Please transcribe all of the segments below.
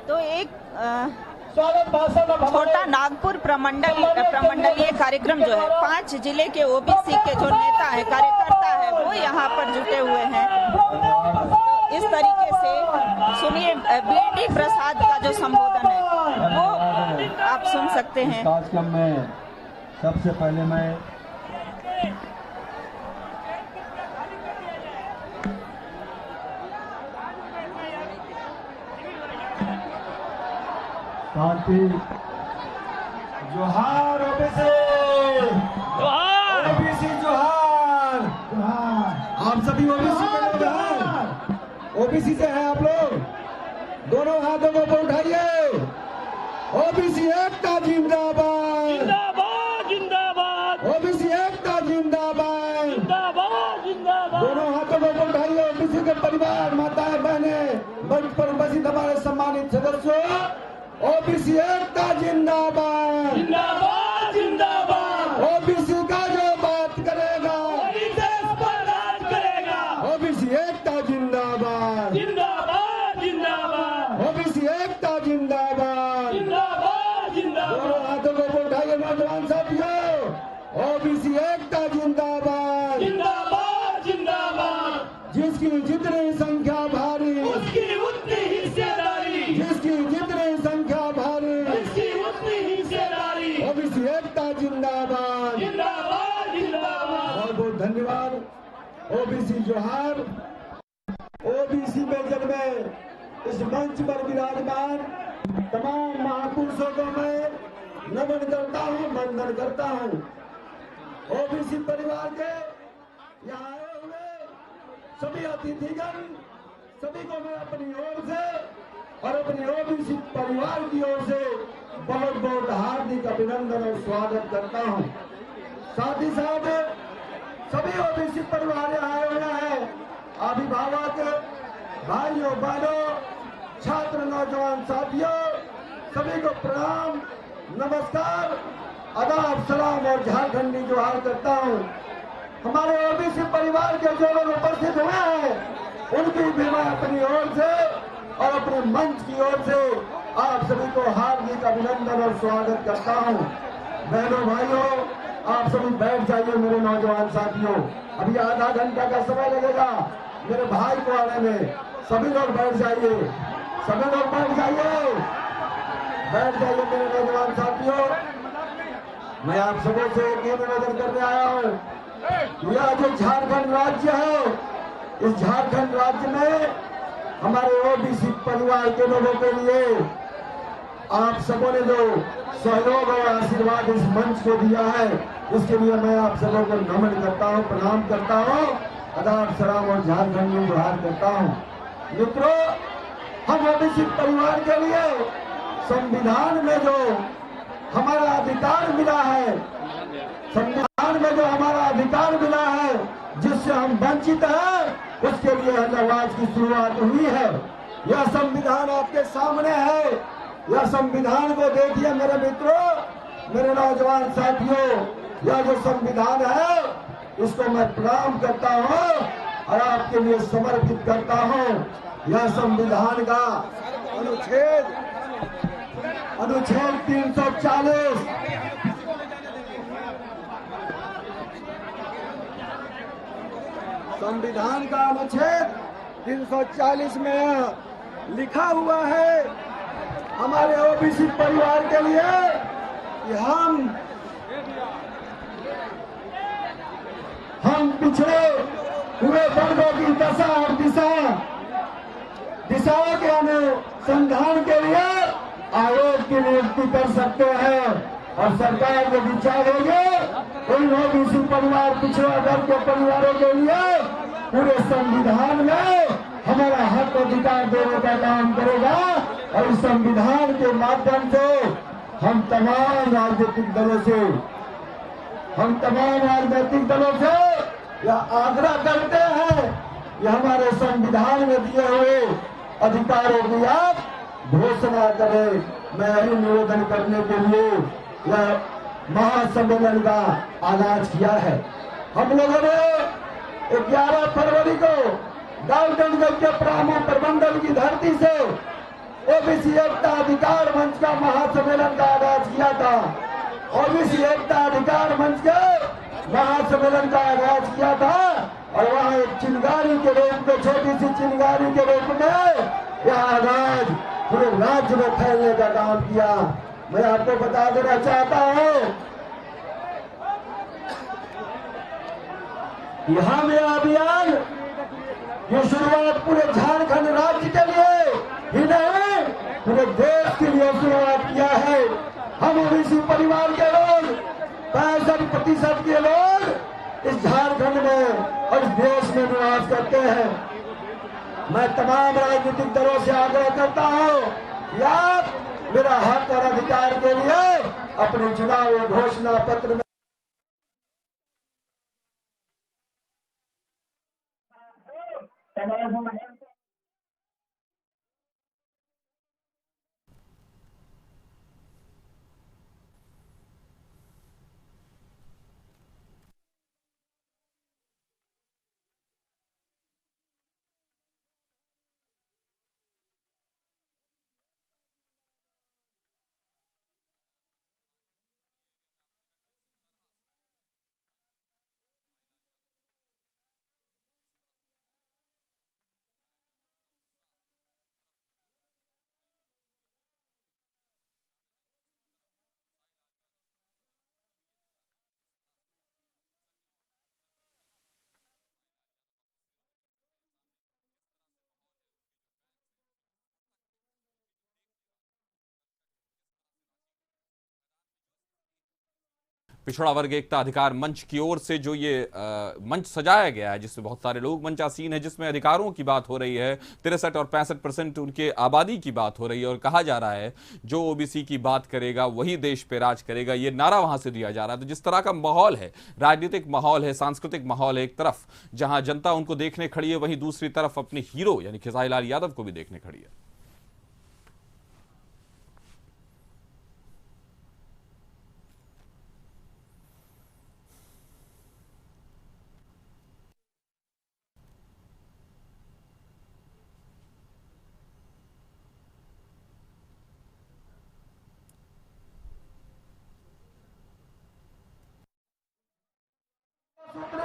तो एक छोटा नागपुर प्रमंडलीय कार्यक्रम जो है 5 जिले के ओबीसी के जो नेता है, कार्यकर्ता है, वो यहाँ पर जुटे हुए हैं। तो इस तरीके से सुनिए, बीडी प्रसाद का जो संबोधन है वो आप सुन सकते हैं। कार्यक्रम में सबसे पहले मैं शांति जोहार ओबीसी, जोहार ओबीसी, जोहार। आप सभी ओबीसी के लोग हैं, ओबीसी से हैं आप लोग, दोनों हाथों को ऊपर उठाइए। ओबीसी एकता जिंदाबाद, जिंदाबाद जिंदाबाद, ओबीसी एकता जिंदाबाद, जिंदाबाद जिंदाबाद। दोनों हाथों को ऊपर उठाइए। ओबीसी के परिवार, माताएं, बहने, मंच पर उपस्थित हमारे सम्मानित सदस्यों, ओबीसी एकता जिंदाबाद, जिंदाबाद जिंदाबाद। ओबीसी का जो बात करेगा वही देश पर राज करेगा। ओबीसी एकता जिंदाबाद, जिंदाबाद जिंदाबाद, ओबीसी एकता जिंदाबाद। जिंदाबाद जिंदाबाद। दोनों हाथों को ऊपर उठाइए नौजवान साथियों, ओबीसी एकता जिंदाबाद। जिंदाबाद जिंदाबाद। जिसकी जितनी संख्या भारी, उसकी उतनी हिस्सेदारी, जिसकी जितनी संख्या भारी, उसकी उतनी हिस्सेदारी। ओबीसी एकता जिंदाबाद। जिंदाबाद जिंदाबाद। बहुत बहुत धन्यवाद। ओबीसी जोहार। ओबीसी में जन्मे इस मंच पर विराजमान तमाम महापुरुषों को मैं नमन करता हूँ, वंदन करता हूँ। ओबीसी परिवार के यहाँ आए हुए सभी अतिथिगण, सभी को मैं अपनी ओर से और अपनी ओबीसी परिवार की ओर से बहुत बहुत हार्दिक अभिनंदन और स्वागत करता हूँ। साथ ही साथ सभी ओबीसी परिवार आए हुए हैं, अभिभावक, भाइयों, बहनों, छात्र, नौजवान साथियों, सभी को प्रणाम, नमस्कार, आदाब, सलाम और झारखंडी जोहार करता हूँ। हमारे ओबीसी परिवार के जो लोग उपस्थित हुए हैं, उनकी भी मैं अपनी ओर से और अपने मंच की ओर से आप सभी को हार्दिक अभिनंदन और स्वागत करता हूँ। बहनों, भाइयों, आप सभी बैठ जाइए। मेरे नौजवान साथियों, अभी आधा घंटा का समय लगेगा मेरे भाई को आने में। सभी लोग बैठ जाइए, सभी लोग बैठ जाइए, बैठ जाइए मेरे नौजवान साथियों। मैं आप सबों से एक निवेदन करने आया हूँ, यह जो झारखंड राज्य है, इस झारखंड राज्य में हमारे ओबीसी परिवार के लोगों के लिए आप सबों ने जो सहयोग और आशीर्वाद इस मंच को दिया है, इसके लिए मैं आप सबों को नमन करता हूँ, प्रणाम करता हूँ, आदाब, सलाम और झारखंडी जोहार करता हूँ। मित्रों, हम ओबीसी परिवार के लिए संविधान में जो हमारा अधिकार मिला है, संविधान में जो हमारा अधिकार मिला है, जिससे हम वंचित हैं, उसके लिए आवाज की शुरुआत हुई है। यह संविधान आपके सामने है। यह संविधान को देखिए मेरे मित्रों, मेरे नौजवान साथियों, यह जो संविधान है, इसको मैं प्रणाम करता हूँ और आपके लिए समर्पित करता हूँ। यह संविधान का अनुच्छेद 340 संविधान का अनुच्छेद 340 में लिखा हुआ है हमारे ओबीसी परिवार के लिए कि हम पिछड़े हुए वर्गों की दशा और दिशाओं के अनुसंधान के लिए आयोग की नियुक्ति कर सकते हैं और सरकार जो भी चाहेगी उन ओबीसी परिवार, पिछड़े वर्ग के परिवारों के लिए पूरे संविधान में हमारा हक अधिकार देने का काम करेगा। और इस संविधान के माध्यम से हम तमाम राजनीतिक दलों से यह आग्रह करते हैं कि हमारे संविधान में दिए हुए अधिकारों की आप घोषणा करें। मैं यही निवेदन करने के लिए यह महासम्मेलन का आगाज किया है। हम लोगों ने 11 फरवरी को डाल्टनगंज के प्रामा प्रमंडल की धरती से ओबीसी एकता अधिकार मंच का महासम्मेलन का आगाज किया था। ओबीसी एकता अधिकार मंच के महासम्मेलन का आगाज किया था और वहाँ एक चिंगारी के रूप में, छोटी सी चिंगारी के रूप में यह आगाज पूरे राज्य में फैलने का काम किया। मैं आपको बता देना चाहता हूँ कि हम यह अभियान की शुरुआत पूरे झारखंड राज्य के लिए ही नहीं, पूरे देश के लिए शुरुआत किया है। हम ओबीसी परिवार के लोग 65% के लोग इस झारखंड में और इस देश में निवास करते हैं। मैं तमाम राजनीतिक दलों से आग्रह करता हूं कि आप मेरा हक और अधिकार के लिए अपने चुनाव घोषणा पत्र में पिछड़ा वर्ग एकता अधिकार मंच की ओर से जो ये मंच सजाया गया है, जिसमें बहुत सारे लोग मंचासीन है, जिसमें अधिकारों की बात हो रही है, 63 और 65% उनके आबादी की बात हो रही है और कहा जा रहा है जो ओबीसी की बात करेगा वही देश पे राज करेगा, ये नारा वहां से दिया जा रहा है। तो जिस तरह का माहौल है, राजनीतिक माहौल है, सांस्कृतिक माहौल है, एक तरफ जहां जनता उनको देखने खड़ी है, वहीं दूसरी तरफ अपने हीरो यानी खेसारी लाल यादव को भी देखने खड़ी है।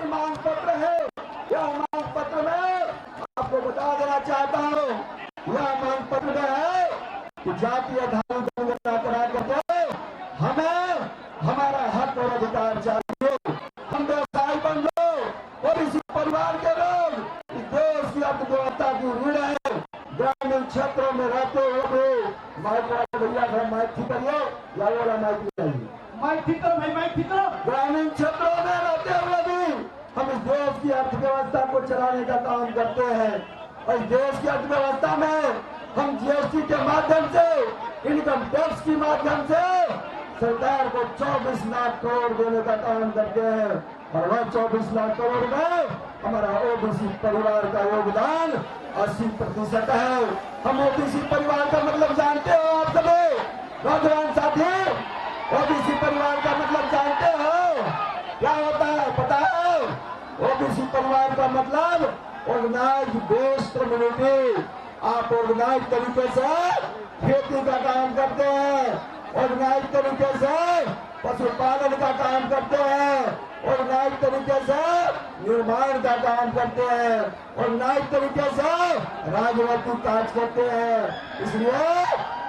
मांग पत्र है। यह मांग पत्र में आपको बता देना चाहता हूँ, यह मांग पत्र में है कि जातीय जनगणना करा करके हमें हमारा हक और अधिकार चाहिए। हम व्यवसाय बन लो और इसी परिवार के लोग इस देश की अर्थव्यवस्था की रीढ़ है। ग्रामीण क्षेत्रों में रहते हुए भी माइक भैया घर माइक ठीक करिए या वाला माइक चाहिए, माइक ठीक करो भाई, माइक ठीक करो। ग्रामीण क्षेत्रों में रहते हुए भी हम इस देश की अर्थव्यवस्था को चलाने का काम करते हैं और इस देश की अर्थव्यवस्था में हम जीएसटी के माध्यम से, इनकम टैक्स के माध्यम से सरकार को 24 लाख करोड़ देने का काम करते हैं और वह 24 लाख करोड़ में हमारा ओबीसी परिवार का योगदान 80% है। हम ओबीसी परिवार का मतलब जानते हो आप सभी नौजवान साथी, ओबीसी परिवार का मतलब जानते हो क्या होता है पता है? ओबीसी परिवार का मतलब ऑर्गेनाइज बेस्ड कम्युनिटी। आप ऑर्गेनाइज तरीके से खेती का काम करते हैं, ऑर्गेनाइज तरीके से पशुपालन का काम करते हैं, ऑर्गेनाइज तरीके से निर्माण का काम करते हैं, ऑर्गेनाइज तरीके से राजनीतिक कार्य करते हैं। इसलिए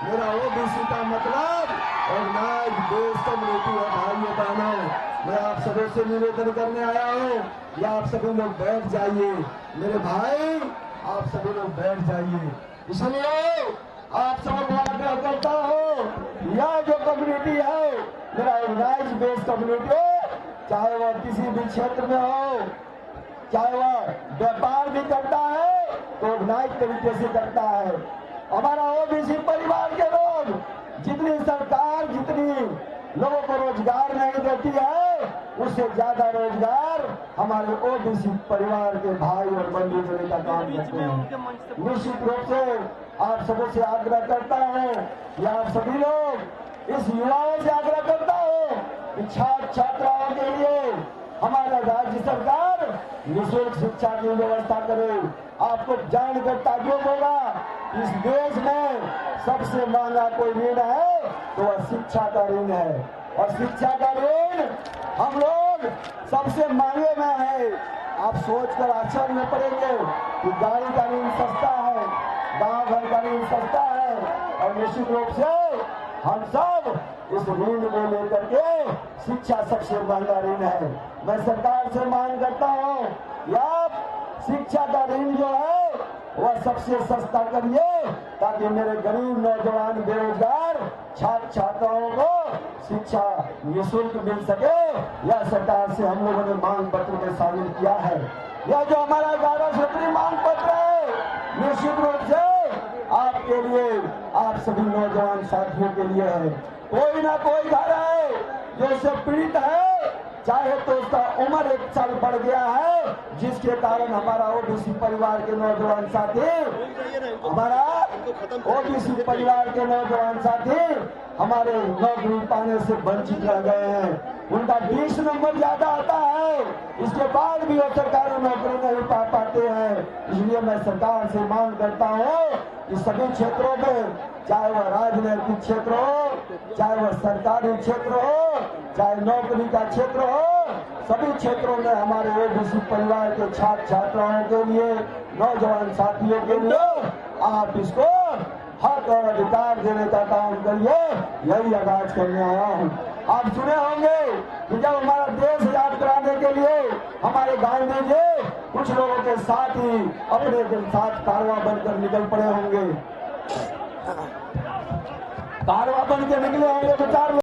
मेरा ओबीसी का मतलब ऑर्गेनाइज बेस्ड कम्युनिटी है। भाइयों बहनों, मैं आप सभी से निवेदन करने आया हूँ कि आप सभी लोग बैठ जाइए। मेरे भाई आप सभी लोग बैठ जाइए। इसलिए आप सब को आग्रह करता हूँ, यह जो कम्युनिटी है मेरा ऑर्गेनाइज बेस्ड कम्युनिटी, चाहे वह किसी भी क्षेत्र में हो, चाहे वह व्यापार भी करता है तो ऑर्गेनाइज तरीके से करता है। हमारा ओबीसी परिवार के लोग जितनी सरकार जितनी लोगों को रोजगार नहीं देती है, उससे ज्यादा रोजगार हमारे ओबीसी परिवार के भाई और बंधु देने का काम करते हैं। निश्चित रूप से आप सबों से आग्रह करता हूँ कि आप सभी लोग इस युवाओं से आग्रह करता हूँ कि छात्र छात्राओं के लिए हमारा राज्य सरकार निःशुल्क शिक्षा की व्यवस्था करे। आपको जानकर ताज्जुब होगा इस देश में सबसे महंगा कोई ऋण है तो वह शिक्षा का ऋण है, और शिक्षा का ऋण हम लोग सबसे महंगे में है। आप सोचकर आश्चर्य में पड़ेंगे कि गाड़ी का ऋण सस्ता है, गांव घर का ऋण सस्ता है, और निश्चित रूप से हम सब इस ऋण को लेकर के शिक्षा सबसे महंगा ऋण है। मैं सरकार से मांग करता हूँ कि आप शिक्षा का ऋण जो है वह सबसे सस्ता करिए, ताकि मेरे गरीब नौजवान बेरोजगार छात्र छात्राओं को शिक्षा निःशुल्क मिल सके। यह सरकार से हम लोगों ने मांग पत्र में शामिल किया है। यह जो हमारा 11 सूत्री मांग पत्र है, निश्चित रूप से आपके लिए, आप सभी नौजवान साथियों के लिए है। कोई ना कोई घर है जो इससे पीड़ित है, चाहे तो उसका उम्र 1 साल बढ़ गया है, जिसके कारण हमारा ओबीसी परिवार के नौजवान साथी, हमारा ओबीसी परिवार के नौजवान साथी हमारे नौकरी पाने से वंचित रह गए हैं। उनका 20 नंबर ज्यादा आता है, इसके बाद भी वो सरकारी नौकरी नहीं पा पाते हैं। इसलिए मैं सरकार से मांग करता हूँ कि सभी क्षेत्रों में, चाहे वह राजनीतिक क्षेत्र हो, चाहे वह सरकारी क्षेत्र हो, चाहे नौकरी का क्षेत्र हो, सभी क्षेत्रों में हमारे ओबीसी परिवार के छात्र छात्राओं के लिए, नौजवान साथियों के लिए आप इसको हक और अधिकार देने का काम करिए। यही आगाज करने आया हूँ। आप सुने होंगे कि जब हमारा देश आजाद कराने के लिए हमारे गांधी जी कुछ लोगों के साथ ही अपने के साथ कारवा बनकर निकल पड़े होंगे, कारवा बन के निकले होंगे तो 4 लोग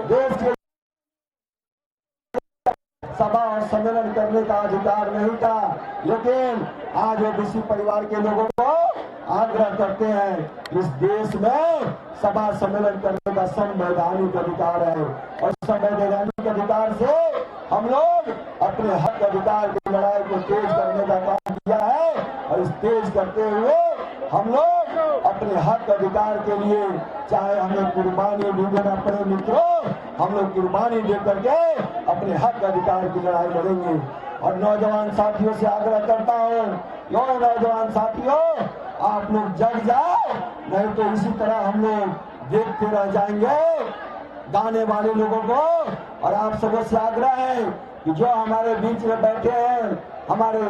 देश के सभा और सम्मेलन करने का अधिकार नहीं था। लेकिन आज ओबीसी परिवार के लोगों को आग्रह करते हैं, इस देश में सभा सम्मेलन करने का संवैधानिक अधिकार है, और संवैधानिक अधिकार से हम लोग अपने हक अधिकार की लड़ाई को तेज करने का काम किया है। और इस तेज करते हुए हम लोग अपने हक अधिकार के लिए, चाहे हमें कुर्बानी भी देना पड़े मित्रों, हम लोग कुर्बानी दे करके अपने हक अधिकार की लड़ाई लड़ेंगे। और नौजवान साथियों से आग्रह करता हूँ, क्यों नौजवान साथियों, आप लोग जग जाओ, नहीं तो इसी तरह हम लोग देखते रह जाएंगे गाने वाले लोगों को। और आप सबों से आग्रह है कि जो हमारे बीच में बैठे हैं, हमारे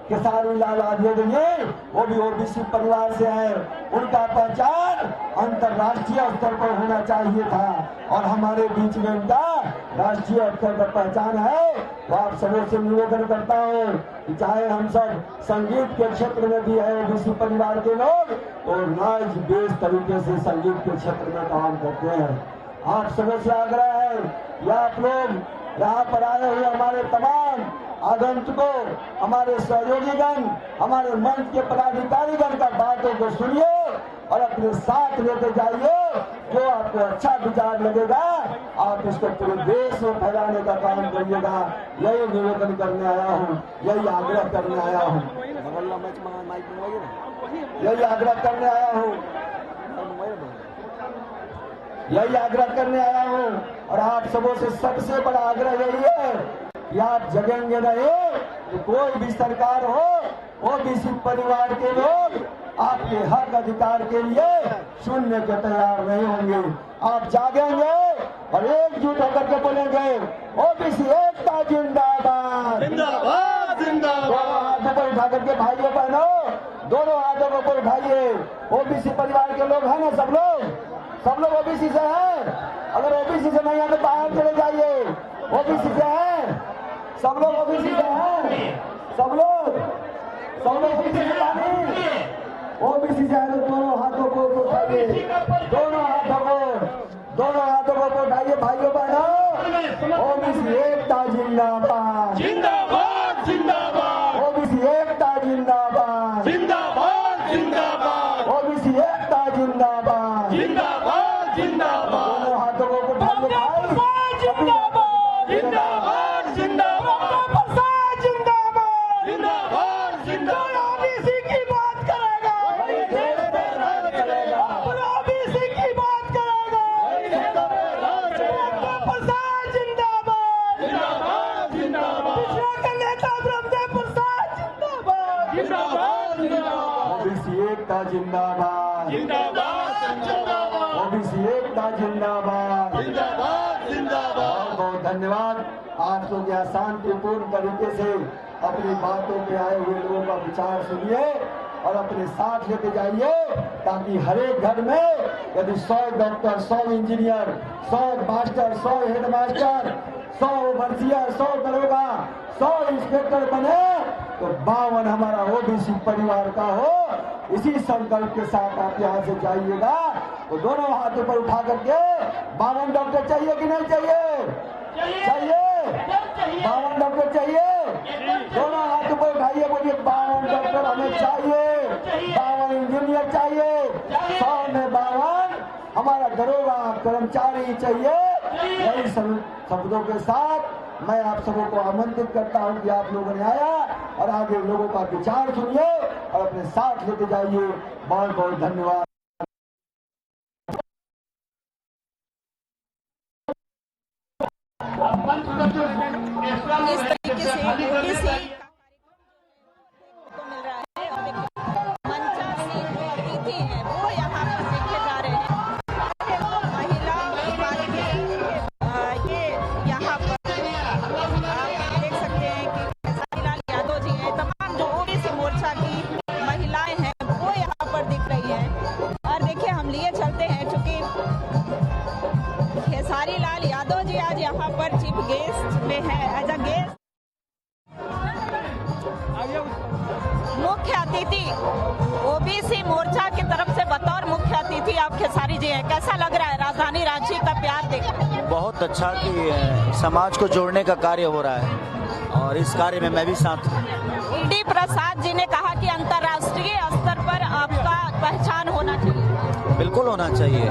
केसारी लाल यादव जी, वो भी ओबीसी परिवार से है, उनका पहचान अंतर्राष्ट्रीय स्तर पर होना चाहिए था, और हमारे बीच में उनका राष्ट्रीय स्तर पर पहचान है। तो आप सबों से निवेदन करता हूँ कि चाहे हम सब संगीत के क्षेत्र में भी है ओबीसी परिवार के लोग, तो नाइज बेस तरीके से संगीत के क्षेत्र में काम करते हैं। आप सबों से आग्रह है कि आप लोग यहाँ पर आए हुए हमारे तमाम आगंतुकों, हमारे सहयोगीगण, हमारे मंच के पदाधिकारीगण का बातों को सुनिए और अपने साथ लेते जाइए। जो आपको अच्छा विचार लगेगा आप इसको पूरे देश में फैलाने का काम करिएगा। यही निवेदन करने आया हूँ, यही आग्रह करने आया हूँ, यही आग्रह करने आया हूँ, यही आग्रह करने आया हूँ। और आप सबों से सबसे बड़ा आग्रह यही है कि आप जगेंगे नहीं तो कोई भी सरकार हो, ओबीसी परिवार के लोग आपके हक अधिकार के लिए सुनने के तैयार नहीं होंगे। आप जागेंगे और एकजुट होकर के बोलेंगे, ओबीसी एकता जिंदाबाद, जिंदाबाद जिंदाबाद। दोनों हाथों को उठा करके भाइयों बहनों, दोनों हाथों को ऊपर उठाइए। ओबीसी परिवार के लोग हैं ना, सब लोग ओबीसी से हैं। अगर ओबीसी से नहीं है तो बाहर चले जाइए। ओबीसी से हैं, सब लोग ओबीसी से हैं, सब लोग ओबीसी से नहीं, ओबीसी से है तो दोनों हाथों को उठाइए, दोनों हाथों को उठाइए भाइयों बहनों। ओबीसी एकता जिंदाबाद, जिंदाबाद जिंदाबाद, ओबीसी एकता जिंदाबाद, जिंदाबाद जिंदाबाद, ओबीसी एकता जिंदाबाद, जिंदाबाद जिंदाबाद, दोनों हाथों को उठाइए भाई, जिंदाबाद जिंदाबाद, जिंदाबाद जिंदाबाद, जिंदाबाद। ओबीसी की बात करेगा, देश में राज चलेगा, ओबीसी की बात करेगा, प्रसाद जिंदाबाद, जिंदाबाद जिंदाबाद, पिछड़ा का नेता ब्रह्मदेव प्रसाद जिंदाबाद, जिंदाबाद जिंदाबाद। जिंदाबाद जिंदाबाद ओबीसी एकता जिंदाबाद। जिंदाबाद जिंदाबाद। बहुत बहुत धन्यवाद। आप लोग यहाँ शांतिपूर्ण तरीके से अपनी बातों पे आए हुए लोगों का विचार सुनिए और अपने साथ लेके जाइए, ताकि हर एक घर में यदि 100 doctor, 100 engineer, 100 master, 100 headmaster, 100 overseer, 100 दरोगा, 100 इंस्पेक्टर बने तो 52 हमारा ओबीसी परिवार का हो। इसी संकल्प के साथ आप यहाँ से जाइएगा तो दोनों हाथ ऊपर उठा करके 52 डॉक्टर चाहिए कि नहीं चाहिए? चाहिए। 52 डॉक्टर चाहिए। दोनों हाथ ऊपर उठाइए, बोलिए 52 डॉक्टर हमें चाहिए, 52 इंजीनियर चाहिए, 100 में 52 हमारा दरोगा कर्मचारी चाहिए। यही शब्दों के साथ मैं आप सबों को आमंत्रित करता हूं कि आप लोगों ने आया और आगे लोगों का विचार सुनिए और अपने साथ लेके जाइए। बहुत बहुत धन्यवाद। इस तरीके से ओबीसी को मिल रहा है और देखिए मंचासी जो अतिथि हैं वो यहाँ पर देखे जा रहे हैं। महिला ये यहाँ पर आप देख सकते हैं कि खेसारी लाल यादव जी हैं, तमाम जो ओबीसी मोर्चा की महिलाएं हैं वो यहाँ पर दिख रही हैं। और देखिए हम लिए चलते हैं चूंकि खेसारी लाल यादव जी आज यहाँ पर चीफ गेस्ट में है, एज अ गेस्ट मुख्य अतिथि ओबीसी मोर्चा की तरफ से बतौर मुख्य अतिथि आप खेसारी जी हैं। कैसा लग रहा है राजधानी रांची का प्यार देखकर? बहुत अच्छा कि समाज को जोड़ने का कार्य हो रहा है और इस कार्य में मैं भी साथ हूँ। डी प्रसाद जी ने कहा कि अंतर्राष्ट्रीय स्तर पर आपका पहचान होना चाहिए। बिल्कुल होना चाहिए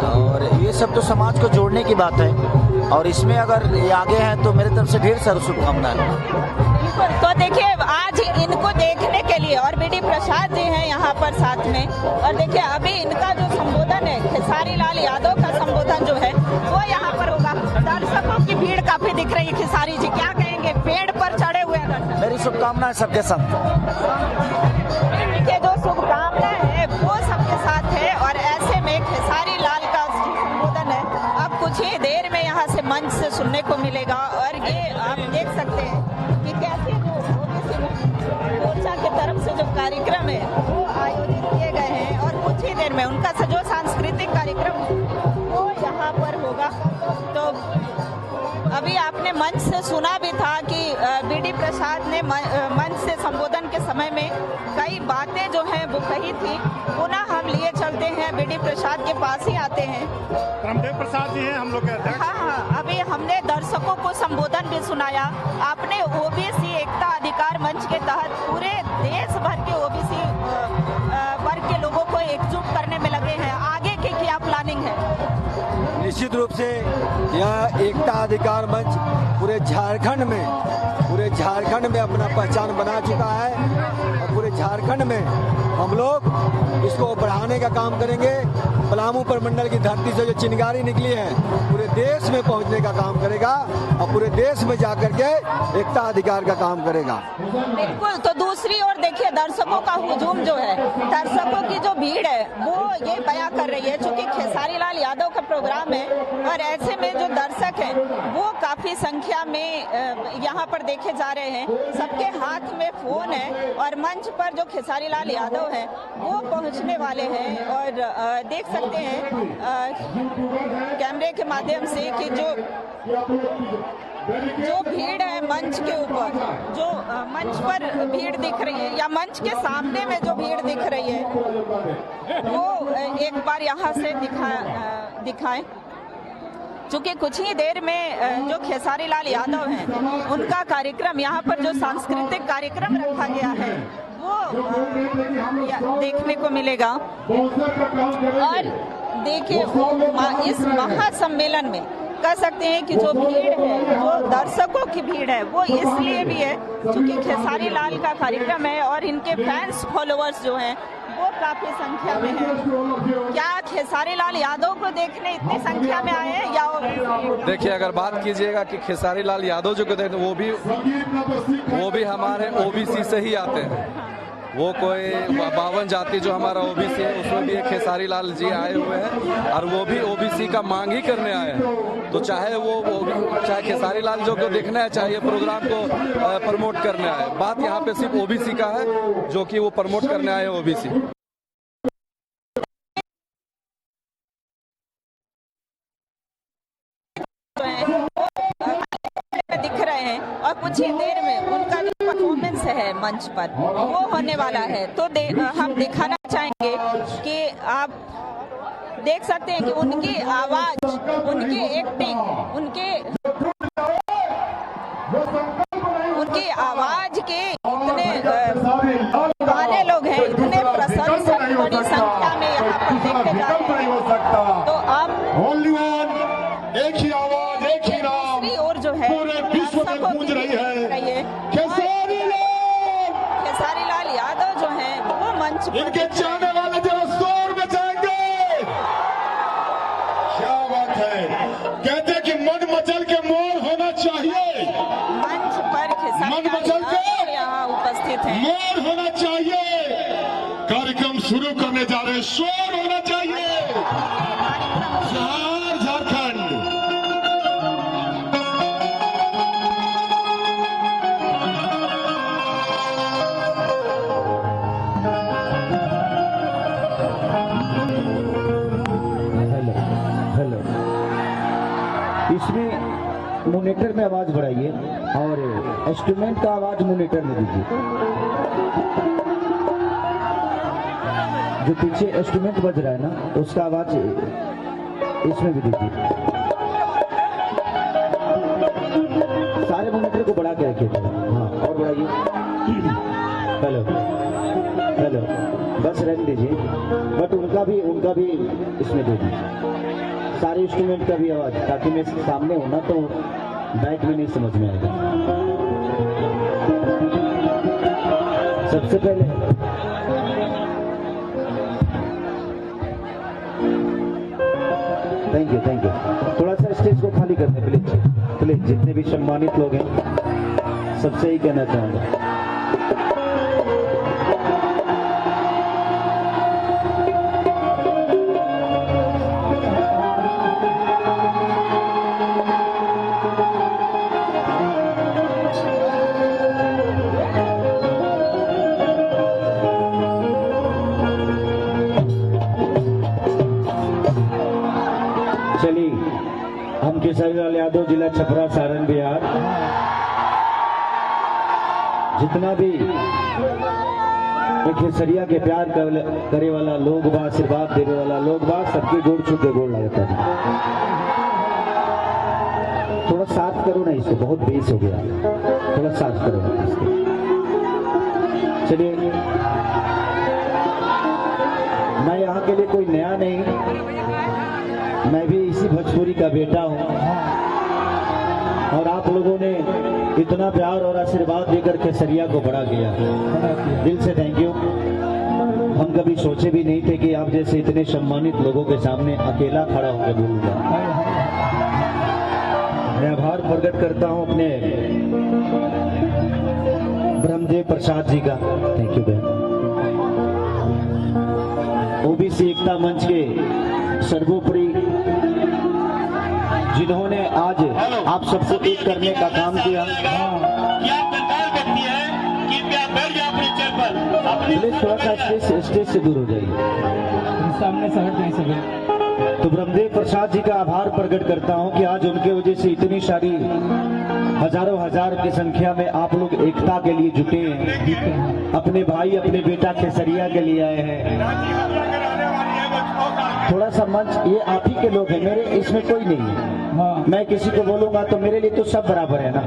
और ये सब तो समाज को जोड़ने की बात है और इसमें अगर ये आगे हैं तो मेरे तरफ से ढेर सारी शुभकामनाएं। बिल्कुल। तो देखिए आज इनको देखने के लिए और बीडी प्रसाद जी हैं यहाँ पर साथ में, और देखिए अभी इनका जो संबोधन है खेसारी लाल यादव का संबोधन जो है वो यहाँ पर होगा। दर्शकों की भीड़ काफी दिख रही है। खेसारी जी क्या कहेंगे? पेड़ पर चढ़े हुए हैं। मेरी शुभकामनाएं सबके साथ। देखिए जो शुभकामनाएं है वो सबके साथ है और ऐसे में खेसारी लाल का संबोधन है अब कुछ ही देर में यहाँ से मंच से सुनने को मिलेगा। और ये आप देख सकते हैं कि कैसे जो ओबीसी मोर्चा की तरफ से जो कार्यक्रम है वो आयोजित किए गए हैं और कुछ ही देर में उनका जो सांस्कृतिक कार्यक्रम वो यहाँ पर होगा। तो अभी आपने मंच से सुना भी था कि बीडी प्रसाद ने मंच से संबोधन के समय में कई बातें जो हैं वो कही थी। पुनः हम लिए चलते हैं बीडी प्रसाद के पास ही आते हैं। रामदेव प्रसाद जी हैं हम लोग के अध्यक्ष। हाँ, अभी हमने दर्शकों को संबोधन भी सुनाया। आपने ओबीसी एकता अधिकार मंच के तहत पूरे देश भर के ओबीसी वर्ग के लोगों को एकजुट करने में लगे हैं। आगे की क्या प्लानिंग है? निश्चित रूप से यह एकता अधिकार मंच पूरे झारखंड में अपना पहचान बना चुका है और पूरे झारखंड में हम लोग इसको बढ़ाने का काम करेंगे। पलामू प्रमंडल की धरती से जो चिंगारी निकली है पूरे देश में पहुंचने का काम करेगा और पूरे देश में जाकर के एकता अधिकार का काम करेगा। बिल्कुल। तो दूसरी ओर देखिए दर्शकों का हुजूम जो है, दर्शकों की जो भीड़ है वो ये बयां कर रही है चूंकि खेसारी लाल यादव का प्रोग्राम है और ऐसे में जो दर्शक हैं वो काफी संख्या में यहाँ पर देखे जा रहे हैं। सबके हाथ में फोन है और मंच पर जो खेसारी लाल यादव हैं वो पहुंचने वाले हैं और देख सकते हैं कैमरे के माध्यम से कि जो भीड़ है मंच के ऊपर, जो मंच पर भीड़ दिख रही है या मंच के सामने में जो भीड़ दिख रही है वो एक बार यहाँ से दिखाएं। चूंकि कुछ ही देर में जो खेसारी लाल यादव हैं उनका कार्यक्रम यहाँ पर जो सांस्कृतिक कार्यक्रम रखा गया है वो देखने को मिलेगा। और देखिए इस महासम्मेलन में कह सकते हैं कि जो भीड़ है, जो दर्शकों की भीड़ है वो इसलिए भी है क्योंकि खेसारी लाल का कार्यक्रम है और इनके फैंस फॉलोअर्स जो हैं वो काफी संख्या में है। क्या खेसारी लाल यादव को देखने इतनी संख्या में आए हैं या देखिए अगर बात कीजिएगा कि खेसारी लाल यादव जो को देखते वो भी हमारे ओबीसी से ही आते हैं वो कोई 52 जाति जो हमारा ओबीसी है उसमें भी एक खेसारी लाल जी आए हुए हैं और वो भी ओबीसी का मांग ही करने आए हैं। तो चाहे चाहे खेसारी लाल जो को देखना है, चाहे ये प्रोग्राम को प्रमोट करने आए, बात यहाँ पे सिर्फ ओबीसी का है जो कि वो प्रमोट करने आए ओबीसी। दिख रहे हैं और कुछ ही देर में उनका जो परफॉर्मेंस है मंच पर वो होने वाला है। तो हम दिखाना चाहेंगे कि आप देख सकते हैं कि उनकी आवाज, उनकी एक्टिंग, उनकी आवाज के इतने गाने लोग हैं, इतने प्रशंसक बड़ी संख्या में यहाँ पर देखे जा रहे हैं। तो अब एक ही आवाज, एक ही नाम दूसरी ओर जो है पूरे विश्व में गूंज रही है, खेसारी लाल यादव जो हैं वो मंच पर इनके चाहने वाले जरा शोर मचाएंगे। क्या बात है, कहते कि मन मचल के मोर होना चाहिए, मंच पर खेसारी मन लाल मचल के यादव यहाँ उपस्थित हैं। मोर होना चाहिए। कार्यक्रम शुरू करने जा रहे हैं, शोर होना चाहिए। झारखंड हेलो, इसमें मोनिटर में आवाज बढ़ाइए और इंस्ट्रूमेंट का आवाज मोनिटर में दीजिए। जो पीछे इंस्ट्रूमेंट बज रहा है ना, उसका आवाज इसमें भी दीजिए। सारे मोनिटर को बढ़ा के रखिए। हाँ, और बढ़ाइए। हेलो हेलो, बस रहने दीजिए, बट उनका भी इसमें दे दीजिए, सारे इंस्ट्रूमेंट का भी आवाज, ताकि मैं सामने हूं ना तो बैक में नहीं समझ में आएगा। सबसे पहले थैंक यू, थोड़ा सा स्टेज को खाली कर दें प्लीज। जितने भी सम्मानित लोग हैं सबसे ही कहना चाहूंगा, चलिए हम खेसारी लाल यादव, जिला छपरा, सारण, बिहार, जितना भी खेसरिया के प्यार करे वाला लोग बा, आशीर्वाद देने वाला लोग बा, सबके गोड़ छू के गोड़ लगता है। थोड़ा साफ करो ना इसको, बहुत बेस हो गया, थोड़ा साफ करो इसको। चलिए, मैं यहाँ के लिए कोई नया नहीं, मैं भी इसी भोजपुरी का बेटा हूँ और आप लोगों ने इतना प्यार और आशीर्वाद देकर खेसरिया को बड़ा किया, दिल से थैंक यू। हम कभी सोचे भी नहीं थे कि आप जैसे इतने सम्मानित लोगों के सामने अकेला खड़ा होकर बोलूंगा। मैं आभार प्रकट करता हूँ अपने ब्रह्मदेव प्रसाद जी का, थैंक यू बहन। ओबीसी एकता मंच के सर्वोपरि जिन्होंने आज आप सबको एक करने का काम किया। थोड़ा सा स्टेज से दूर हो जाइए, सामने से हट नहीं सके। तो ब्रह्मदेव प्रसाद जी का आभार प्रकट करता हूं कि आज उनके वजह से इतनी सारी हजारों हजार की संख्या में आप लोग एकता के लिए जुटे हैं, अपने भाई अपने बेटा खेसरिया के लिए आए हैं। थोड़ा सा मंच ये आप ही के लोग हैं, मेरे इसमें कोई नहीं है। मैं किसी को बोलूंगा तो मेरे लिए तो सब बराबर है ना।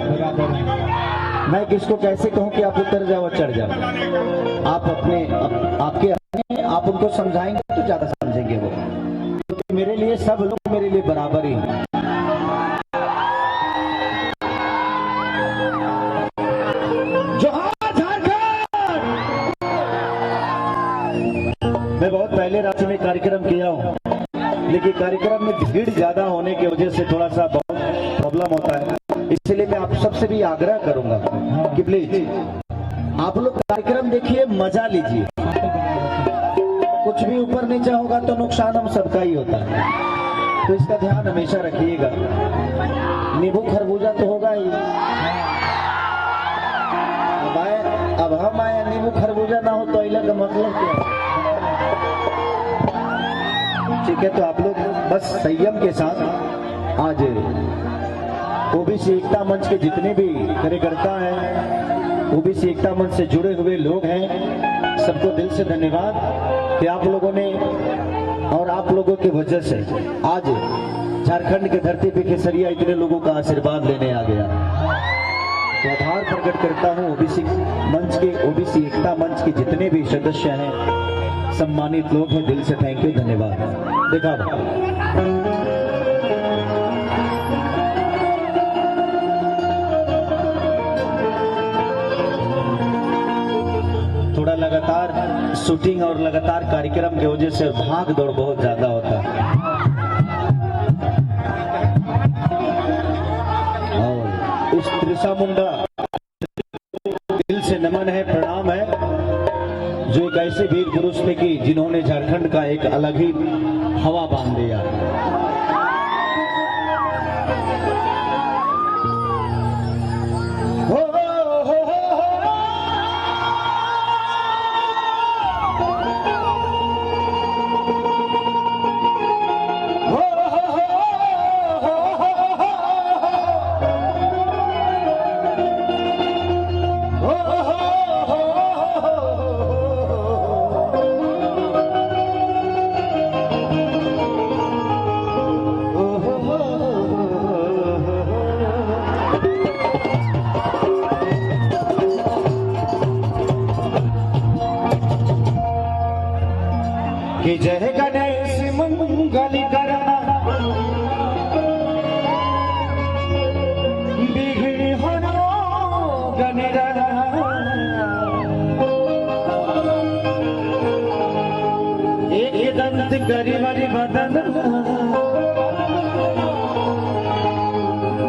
मैं किसको कैसे कहूं कि आप उतर जाओ और चढ़ जाओ, आप आपके आप उनको समझाएंगे तो ज्यादा समझेंगे वो, तो मेरे लिए सब लोग मेरे लिए बराबर ही हैं। मैं बहुत पहले रांची में कार्यक्रम किया हूँ, लेकिन कार्यक्रम में भीड़ ज्यादा होने की वजह से थोड़ा सा बहुत प्रॉब्लम होता है, इसलिए मैं आप सबसे भी आग्रह करूंगा कि प्लीज आप लोग कार्यक्रम देखिए, मजा लीजिए। कुछ भी ऊपर नीचे होगा तो नुकसान हम सबका ही होता है, तो इसका ध्यान हमेशा रखिएगा। नींबू खरबूजा तो होगा ही, अब हम आए नींबू खरबूजा ना हो तो इला का मतलब क्या? ठीक है, तो आप लोग बस संयम के साथ आज ओबीसी एकता मंच के जितने भी कार्यकर्ता हैं, ओबीसी एकता मंच से जुड़े हुए लोग हैं, सबको दिल से धन्यवाद कि आप लोगों ने और आप लोगों की वजह से आज झारखंड की धरती पे केसरिया इतने लोगों का आशीर्वाद लेने आ गया। तो आभार प्रकट करता हूँ ओबीसी मंच के, ओबीसी एकता मंच के जितने भी सदस्य हैं, सम्मानित लोग हैं, दिल से थैंक यू, धन्यवाद। देखा थोड़ा लगातार शूटिंग और लगातार कार्यक्रम की वजह से भाग दौड़ बहुत ज्यादा होता है, और इस त्रिशा मुंडा दिल से नमन है, प्रणाम है, जो एक ऐसे वीर पुरुष थे कि जिन्होंने झारखंड का एक अलग ही हवा बांध दिया। कि जय गणेश मंगल करना, विघ्न हरो गणराना, एक दंत करिवरि बदन,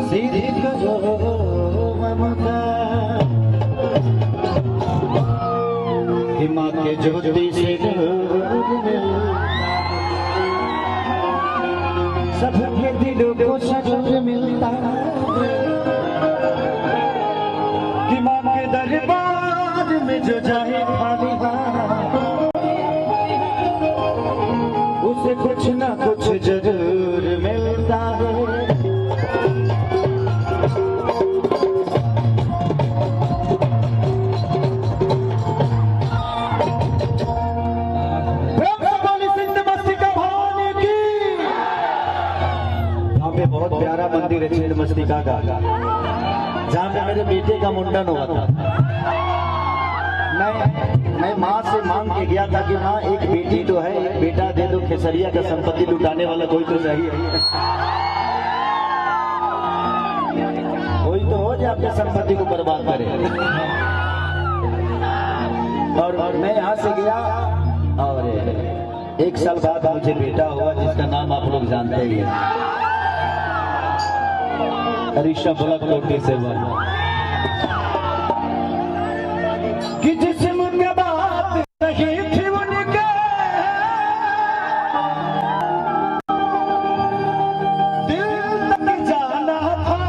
सिद्धि करो ममता, कि माँ के ज्योति से सबके दिलों को सजग मिलता, कि माँ के दरबार में जो जाए खाली उसे कुछ ना कुछ जरूर मिलता है। बहुत प्यारा मंदिर है छिन्नमस्तिका का, जहाँ पे मेरे बेटे का मुंडन हुआ था। मैं माँ से मांग के गया था कि माँ एक बेटी तो है, एक बेटा दे दो, खेसरिया का संपत्ति लुटाने वाला कोई तो चाहिए, कोई तो हो जो आपके संपत्ति को बर्बाद करे। और मैं यहाँ से गया और एक साल बाद मुझे बेटा हुआ, जिसका नाम आप लोग जानते ही हैं, ऋषभ कोटी से कि जिस्म के बात नहीं थी उनके, दिल तक जाना था,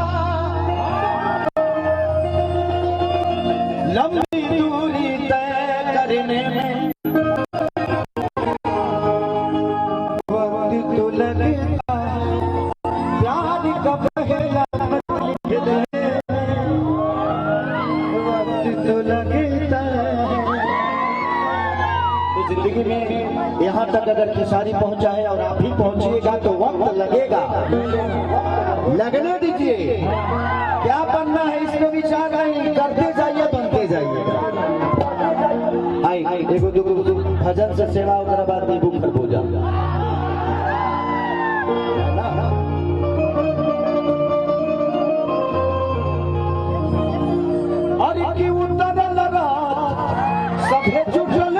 लंबी दूरी तय करने में वक्त तो लगता है, प्यार का पहला जिंदगी में यहाँ तक अगर खेसारी पहुंचा है और आप ही पहुंचिएगा तो वक्त लगेगा, लगने दीजिए। क्या बनना है इसमें विचार नहीं, करते जाइए, बनते जाइए। आई देखो भजन से सेवा उतर बाद नींबू खरबूजा, और की उतर लगा सभे जुटल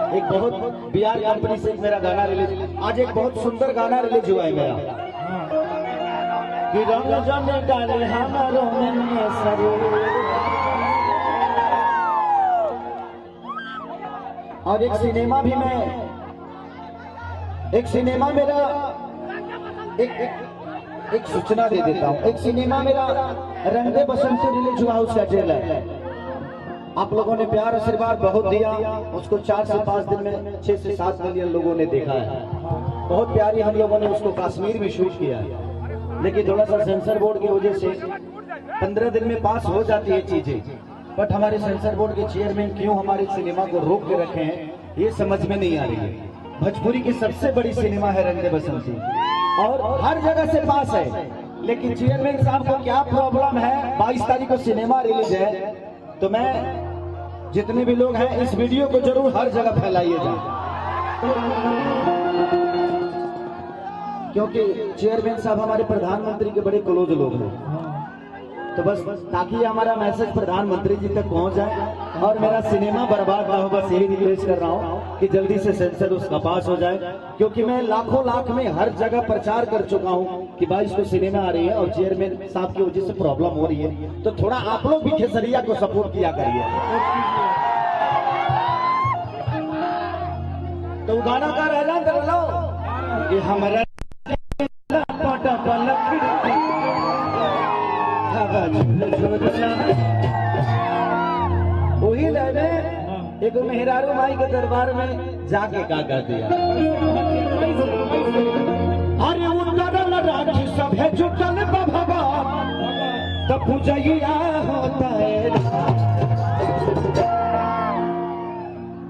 एक बहुत बिहार कंपनी से मेरा गाना रिलीज, आज एक बहुत सुंदर गाना रिलीज हुआ है मेरा, कि रंग जन डाले हमारो में शरीर। और एक सिनेमा भी मैं, एक सिनेमा मेरा एक सूचना दे देता हूँ। एक सिनेमा मेरा रंग दे बसंत रिलीज हुआ, उसका ट्रेलर आप लोगों ने प्यार आशीर्वाद बहुत दिया। उसको 4 से 5 दिन में 6 से 7 मिलियन लोगों ने देखा है। बहुत प्यारी हम लोगों ने उसको कश्मीर में शूट किया है, लेकिन थोड़ा सा सेंसर बोर्ड की वजह से 15 दिन में पास हो जाती है चीजें। बट हमारे सेंसर बोर्ड के चेयरमैन क्यों हमारे सिनेमा को रोक के रखे हैं, ये समझ में नहीं आ रही है। भोजपुरी की सबसे बड़ी सिनेमा है रंग दे बसंती, और हर जगह से पास है, लेकिन चेयरमैन साहब को क्या प्रॉब्लम है। 22 तारीख को सिनेमा रिलीज है, तो मैं जितने भी लोग हैं इस वीडियो को जरूर हर जगह फैलाइएगा, क्योंकि चेयरमैन साहब हमारे प्रधानमंत्री के बड़े क्लोज लोग हैं। तो बस ताकि हमारा मैसेज प्रधानमंत्री जी तक पहुंच जाए और मेरा सिनेमा बर्बाद ना हो, बस यही रिक्वेस्ट कर रहा हूं कि जल्दी से सेंसर उसका पास हो जाए। क्योंकि मैं लाखों लाख में हर जगह प्रचार कर चुका हूं कि 22 को सिनेमा आ रही है और चेयरमैन साहब की वजह से प्रॉब्लम हो रही है। तो थोड़ा आप लोग भी खेसरिया को सपोर्ट किया करिए। तो गाना का रहना कर लो कि हमारा वही लहने एक मेहरारू माई के दरबार में जाके का कर दिया। अरे उतरल राखी सब है जुटल बाबा, तब पूजैया होता है।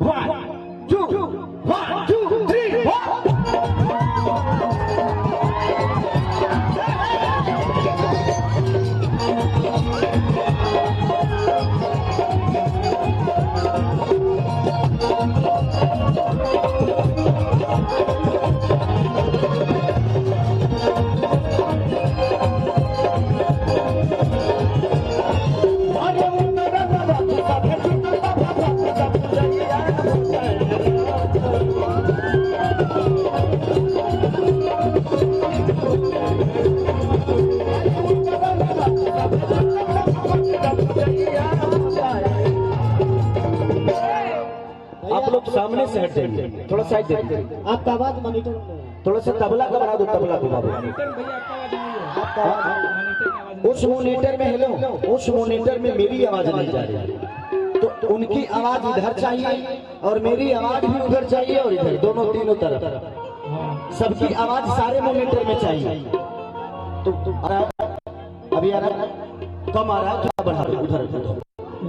1 2 3 आप लोग सामने से हट जाइए, थोड़ा साइड देखिए। आपका आवाज मॉनिटर थोड़ा सा तबला का बढ़ा दो, तबला दो। उस मॉनिटर में हेलो, उस मॉनिटर में मेरी आवाज नहीं जा रही, तो उनकी आवाज इधर चाहिए और मेरी आवाज भी उधर चाहिए और इधर, दोनों तीनों तरफ सबकी आवाज सारे मॉनिटर में चाहिए। तो अभी आ रहा है, कम आ रहा है, थोड़ा बढ़ा दो उधर।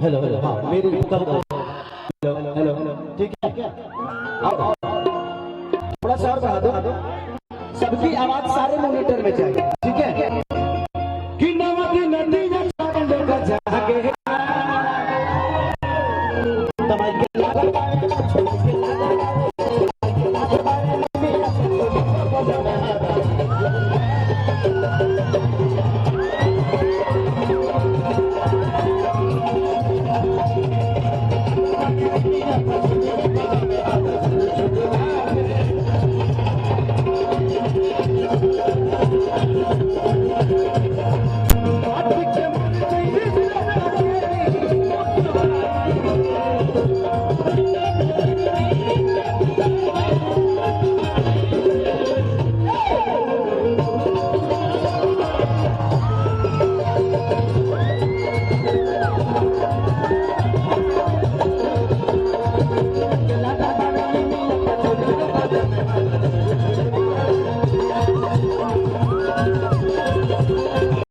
हेलो हेलो, हाँ मेरी कम, हेलो हेलो, ठीक है क्या? थोड़ा सा और बढ़ा दो, सबकी आवाज सारे मॉनिटर में चाहिए, ठीक है? कि नवदी नदी का जागे दवाई के Yeah.